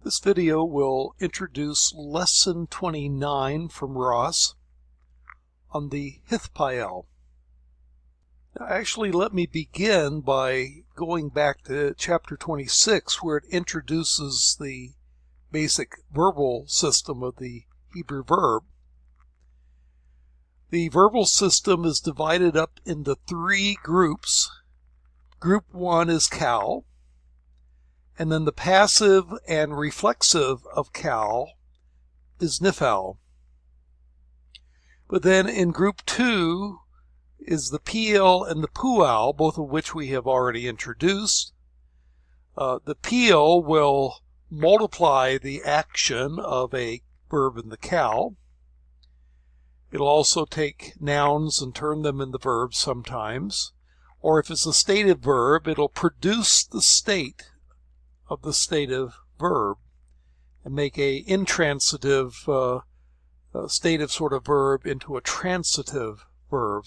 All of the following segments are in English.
This video will introduce Lesson 29 from Ross on the Hithpael. Now, actually, let me begin by going back to chapter 26, where it introduces the basic verbal system of the Hebrew verb. The verbal system is divided up into three groups. Group 1 is kal, and then the passive and reflexive of kal is nifal. But then in group 2 is the piel and the pual, both of which we have already introduced. The piel will multiply the action of a verb in the kal. It'll also take nouns and turn them into verbs sometimes. Or if it's a stative verb, it'll produce the state of the stative verb and make a intransitive stative sort of verb into a transitive verb.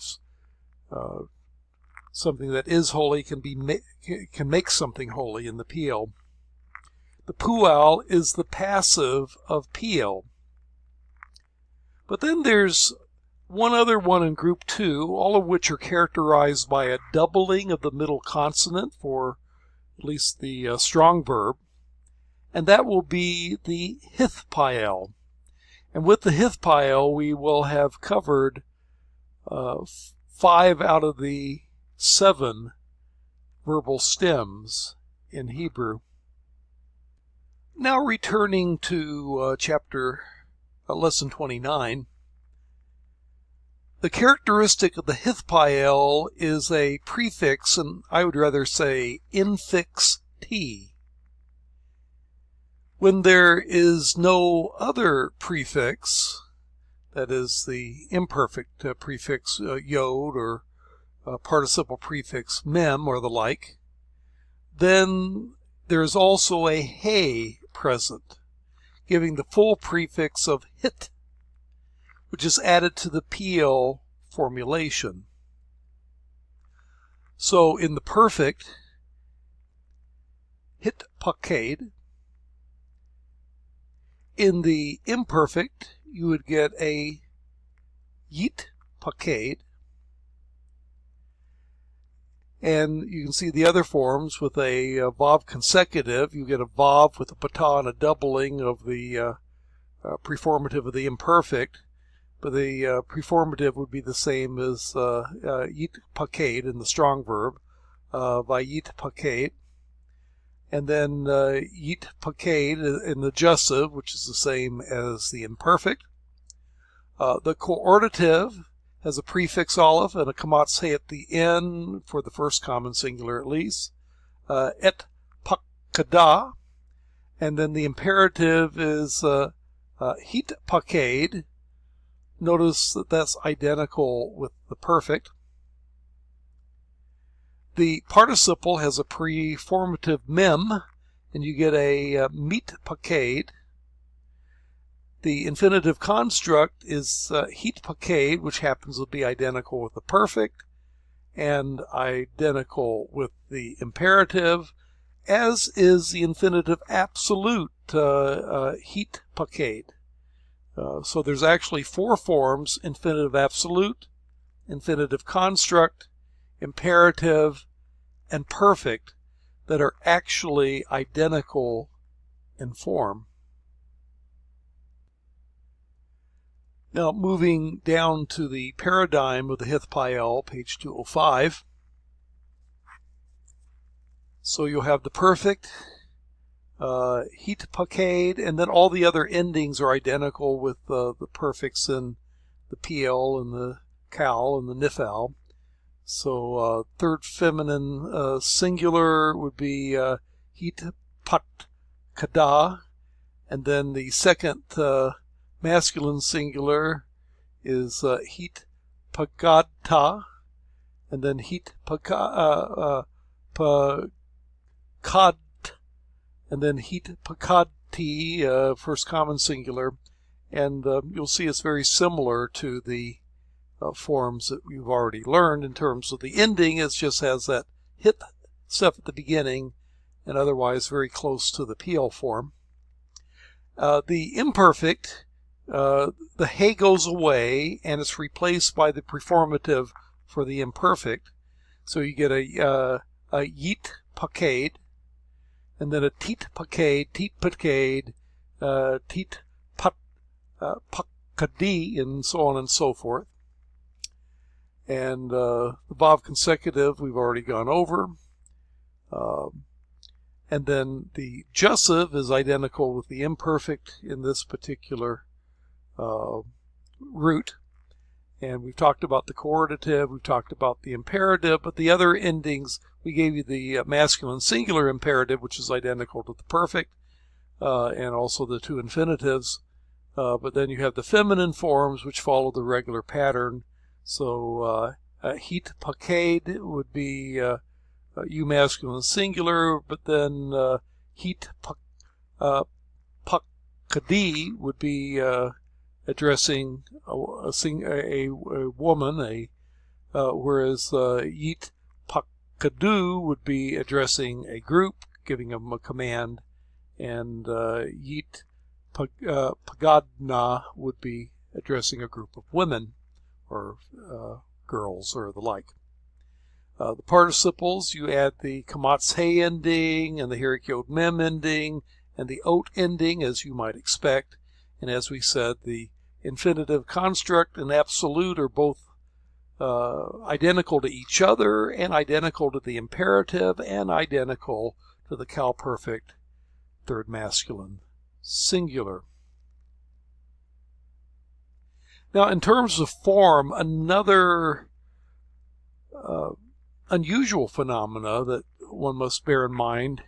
Something that is holy can make something holy in the piel. The pual is the passive of piel. But then there's one other one in group 2, all of which are characterized by a doubling of the middle consonant for at least the strong verb, and that will be the Hithpael. And with the Hithpael, we will have covered 5 out of the 7 verbal stems in Hebrew. Now returning to lesson 29. The characteristic of the Hithpael is a prefix, and I would rather say infix t. When there is no other prefix, that is the imperfect prefix yod or participle prefix mem or the like, then there is also a he present, giving the full prefix of hit, which is added to the piel formulation. So in the perfect, hit paked. In the imperfect, you would get a yit paked. And you can see the other forms with a vav consecutive. You get a vav with a patah and a doubling of the preformative of the imperfect. But the preformative would be the same as yit paked in the strong verb, vayit paked. And then yit paked in the jussive, which is the same as the imperfect. The coordinative has a prefix aleph and a kamatz he at the end for the first common singular at least. Et pakada. And then the imperative is hit paked. Notice that that's identical with the perfect. The participle has a preformative mem, and you get a mit paked. The infinitive construct is hit paked, which happens to be identical with the perfect and identical with the imperative, as is the infinitive absolute hit paked. So there's actually 4 forms: infinitive absolute, infinitive construct, imperative, and perfect, that are actually identical in form. Now moving down to the paradigm of the Hithpael, page 205. So you'll have the perfect, hit paked, and then all the other endings are identical with the perfix in the piel and the kal and the nifal. So third feminine singular would be hit patkada, and then the second masculine singular is hit pagadta, and then hit pakad, and then hit pakadti, first common singular. And you'll see it's very similar to the forms that we've already learned in terms of the ending. It just has that hit stuff at the beginning and otherwise very close to the piel form. The imperfect, the hey goes away and it's replaced by the preformative for the imperfect. So you get a yeet pakade, and then a teet pakade, teet pakadi, and so on and so forth. And the vav consecutive we've already gone over. And then the jussive is identical with the imperfect in this particular root. And we've talked about the coordinative, we've talked about the imperative, but the other endings, we gave you the masculine singular imperative, which is identical to the perfect, and also the two infinitives. But then you have the feminine forms, which follow the regular pattern. So heat pakade would be you masculine singular, but then heat pakadi would be addressing a woman, whereas yeet pakadu would be addressing a group, giving them a command, and yeet pagadna would be addressing a group of women or girls or the like. The participles, you add the kamatz he ending and the hirik yod mem ending and the ot ending, as you might expect. And as we said, the infinitive construct and absolute are both identical to each other and identical to the imperative and identical to the cal perfect third masculine singular. Now, in terms of form, another unusual phenomena that one must bear in mind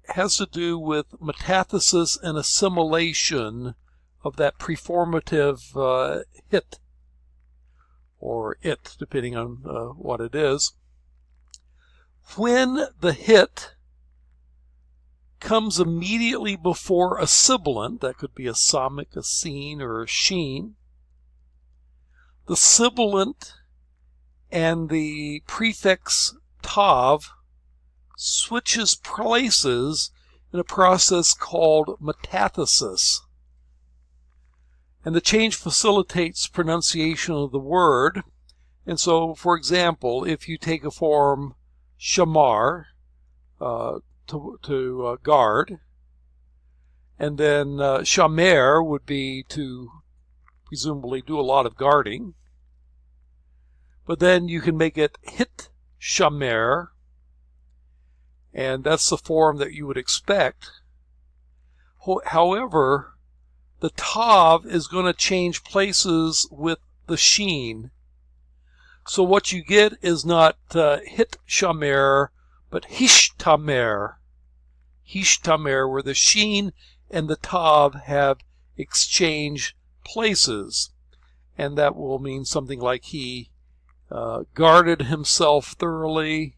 has to do with metathesis and assimilation of that preformative hit, or it, depending on what it is. When the hit comes immediately before a sibilant, that could be a samik, a seen, or a sheen, the sibilant and the prefix tav switches places in a process called metathesis. And the change facilitates pronunciation of the word. And so, for example, if you take a form shamar, to guard, and then shamer would be to presumably do a lot of guarding, but then you can make it hit shamer, and that's the form that you would expect. However, the tav is going to change places with the sheen. So what you get is not hit shamer, but hishtamer. Hishtamer, where the sheen and the tav have exchanged places. And that will mean something like he guarded himself thoroughly,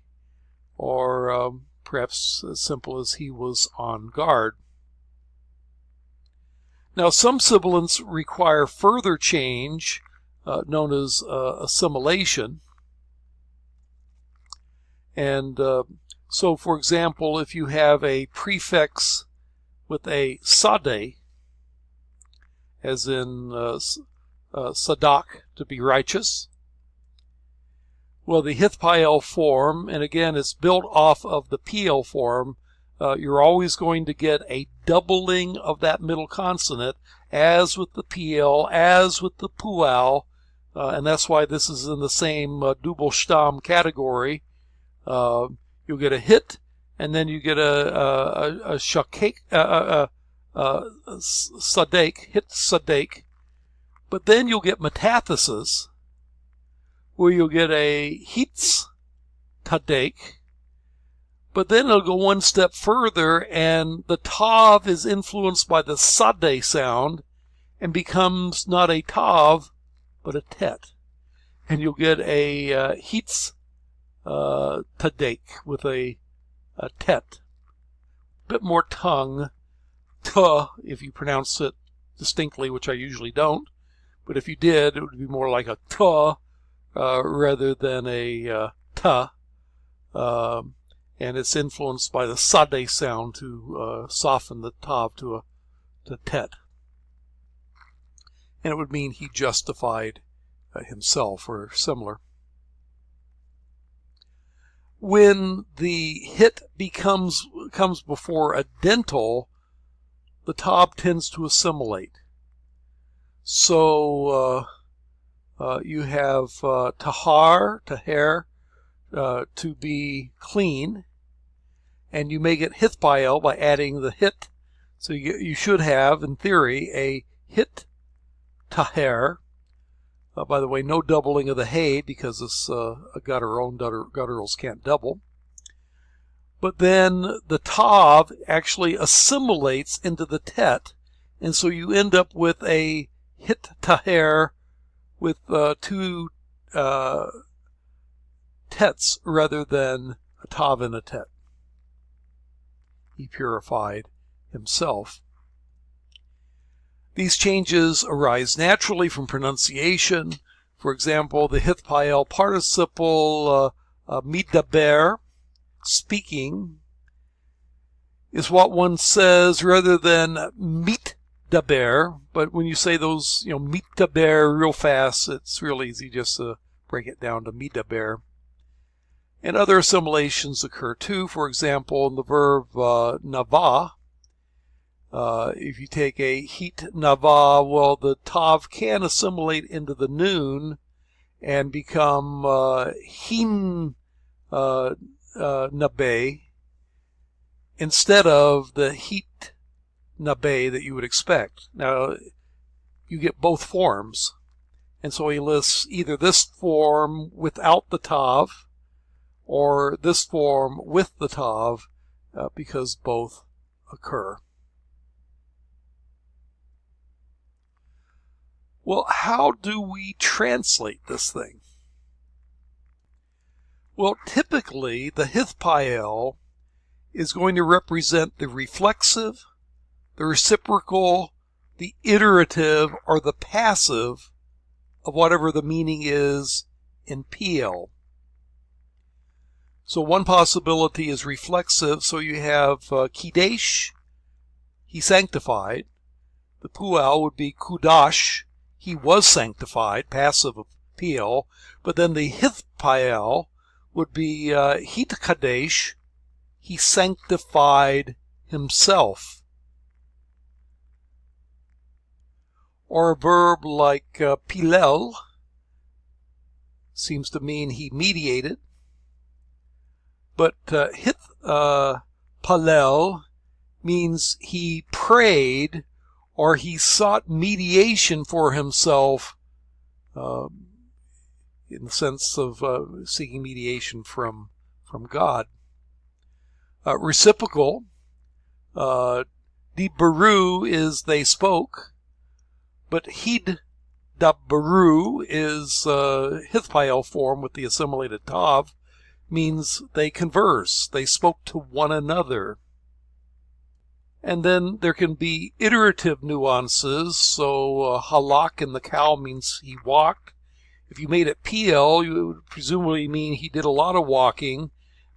or perhaps as simple as he was on guard. Now, some sibilants require further change, known as assimilation. And so, for example, if you have a prefix with a sade, as in sadak, to be righteous, well, the hithpael form, and again, it's built off of the PL form, you're always going to get a doubling of that middle consonant, as with the PL, as with the pual, and that's why this is in the same double stam category. You'll get a hit, and then you get a shakek, sadek, hit sadek, but then you'll get metathesis, where you'll get a hitz tadek, but then it'll go one step further, and the tav is influenced by the sade sound and becomes not a tav, but a tet. And you'll get a hitz tadek with a tet. A bit more tongue, tuh, if you pronounce it distinctly, which I usually don't. But if you did, it would be more like a tuh rather than a tuh. And it's influenced by the sade sound to soften the tav to to tet. And it would mean he justified himself or similar. When the hit comes before a dental, the tav tends to assimilate. So you have taher, to be clean, and you make it hithpael by adding the hit. So you should have, in theory, a hit taher. By the way, no doubling of the hay because this gutturals can't double. But then the tav actually assimilates into the tet, and so you end up with a hit taher with two tets rather than a tav and a tet. He purified himself. These changes arise naturally from pronunciation. For example, the hithpael participle midaber, speaking, is what one says rather than mitdaber. But when you say those, mitdaber real fast, it's real easy just to break it down to midaber. And other assimilations occur too. For example, in the verb nava, if you take a hit nava, well, the tav can assimilate into the noon and become hin nabe instead of the hit nabe that you would expect. Now, you get both forms, and so he lists either this form without the tav or this form with the tav because both occur. Well, how do we translate this thing? Well, typically, the hithpael is going to represent the reflexive, the reciprocal, the iterative, or the passive of whatever the meaning is in PL. So one possibility is reflexive, so you have kidesh, he sanctified. The pual would be kudash, he was sanctified, passive of PL, but then the hithpael would be hitkadesh, he sanctified himself. Or a verb like pilel seems to mean he mediated, but hithpalel means he prayed or he sought mediation for himself in the sense of seeking mediation from God. Reciprocal, dibaru is they spoke, but hid dabaru is hithpael form with the assimilated tav, means they converse, they spoke to one another. And then there can be iterative nuances. So halak in the cow means he walked. If you made it PL, you would presumably mean he did a lot of walking.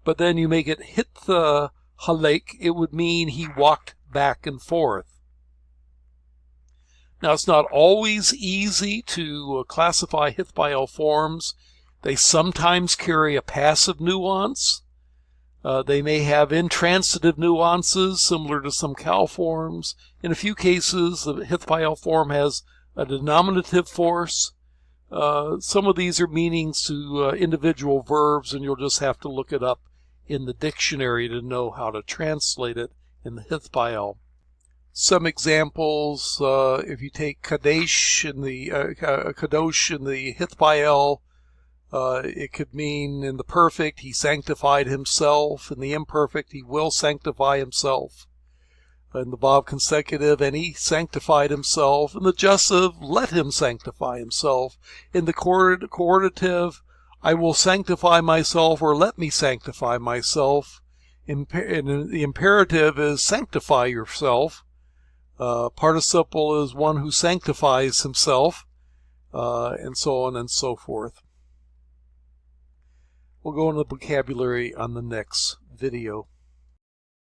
But then you make it hit the halak, it would mean he walked back and forth. Now, it's not always easy to classify hithpael forms. They sometimes carry a passive nuance. They may have intransitive nuances similar to some cow forms. In a few cases, the hithpael form has a denominative force. Some of these are meanings to individual verbs, and you'll just have to look it up in the dictionary to know how to translate it in the hithpael. Some examples, if you take kadosh in the hithpael, it could mean in the perfect, he sanctified himself. In the imperfect, he will sanctify himself. In the vav consecutive, and he sanctified himself. In the jussive, let him sanctify himself. In the coordinative, I will sanctify myself, or let me sanctify myself. The imperative is sanctify yourself. Participle is one who sanctifies himself, and so on and so forth. We'll go into the vocabulary on the next video.